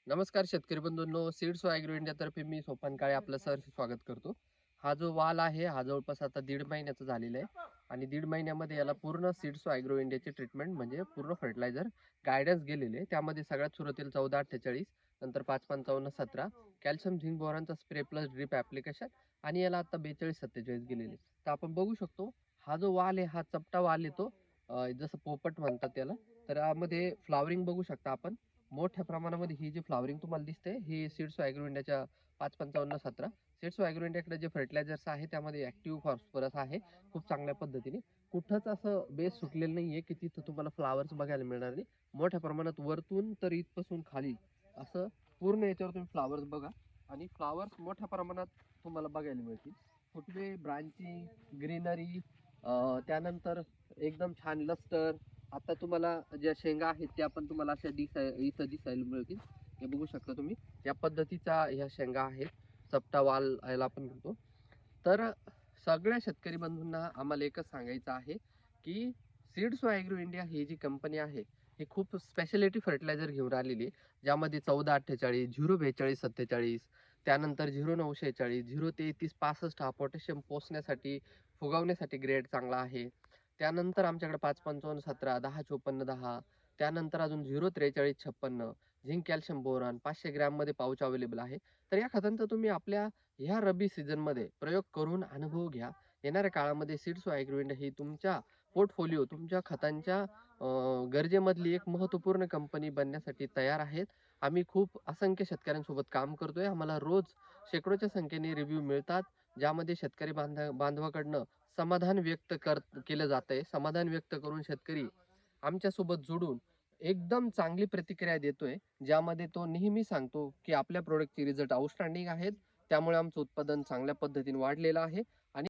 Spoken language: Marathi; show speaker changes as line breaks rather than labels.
नमस्कार शेतकरी बंधूंनो, सीड्स ॲग्रो इंडियातर्फे मी सोपान काळे आपलं सहर्ष स्वागत करतो. हा जो वाल आहे, हा जवळपास आता 1.5 महिन्याचा झालेला आहे आणि 1.5 महिन्यामध्ये याला पूर्ण सीड्स ॲग्रो इंडियाची ट्रीटमेंट म्हणजे पूर्ण फर्टिलायझर गाईडन्स गेलेले आहे. त्यामध्ये सगळ्यात सुरुवातीला 1448, नंतर 55517, कॅल्शियम झिंक बोरानचा स्प्रे प्लस ड्रिप ॲप्लिकेशन आणि याला आता 4247 गेलेले. तर आपण बघू शकतो, हा जो वाल आहे, हा चपटा वाल येतो, जसं पोपट म्हणतात त्याला. तर यामध्ये फ्लॉवरिंग बघू शकता आपण. मोठ्या प्रमाणामध्ये ही जी फ्लॉवरिंग तुम्हाला दिसते, ही सीड्स ॲग्रो इंडियाच्या 55517 सीड्स ॲग्रो इंडियाकडे जे फर्टिलायझर्स आहे त्यामध्ये ॲक्टिव्ह फॉस्फरस आहे खूप चांगल्या पद्धतीने. कुठंच असं बेस सुटलेलं नाहीये की तिथं तुम्हाला फ्लॉवर्स बघायला मिळणार नाही. मोठ्या प्रमाणात वरतून तर इथपासून खाली असं पूर्ण याच्यावर तुम्ही फ्लॉवर्स बघा आणि फ्लॉवर्स मोठ्या प्रमाणात तुम्हाला बघायला मिळतील. फुटवे, ब्रांचिंग, ग्रीनरी, त्यानंतर एकदम छान लस्टर. आता तुम्हाला ज्या शेंगा आहेत त्या पण तुम्हाला अशा इथं दिसायला मिळतील. हे बघू शकता तुम्ही. या पद्धतीच्या ह्या शेंगा आहेत. चपटा वाल याला आपण म्हणतो. तर सगळ्या शेतकरी बंधूंना आम्हाला एकच सांगायचं आहे, की सीड्स ॲग्रो इंडिया ही जी कंपनी आहे, ही खूप स्पेशालिटी फर्टिलायझर घेऊन आलेली आहे. ज्यामध्ये 1448, 04247, त्यानंतर 0946, 03365 हा पोटॅशियम पोसण्यासाठी, फुगवण्यासाठी ग्रेड चांगला आहे. त्यानंतर आमच्याकडे 55517, 105410, त्यानंतर अजून 04356, झिंक कॅल्शियम बोरॉन 500 ग्रॅममध्ये पाउच अवेलेबल आहे. तर या खतांचा तुम्ही आपल्या ह्या रब्बी सीझनमध्ये प्रयोग करून अनुभव घ्या. येणाऱ्या काळामध्ये सीड्स ॲग्रो इंडिया ही तुमच्या पोर्टफोलिओ, तुमच्या खतांच्या गरजेमधली एक महत्त्वपूर्ण कंपनी बनण्यासाठी तयार आहेत. आम्ही खूप असंख्य शेतकऱ्यांसोबत काम करतोय. आम्हाला रोज शेकडोच्या संख्येने रिव्ह्यू मिळतात, ज्यामध्ये शेतकरी बांधवाकडनं समाधान केलं जातंय. समाधान व्यक्त करून शेतकरी आमच्यासोबत जोडून एकदम चांगली प्रतिक्रिया देतोय, ज्यामध्ये तो नेहमी सांगतो, की आपल्या प्रॉडक्टचे रिझल्ट आउटस्टँडिंग आहेत. त्यामुळे आमचं उत्पादन चांगल्या पद्धतीने वाढलेलं आहे आणि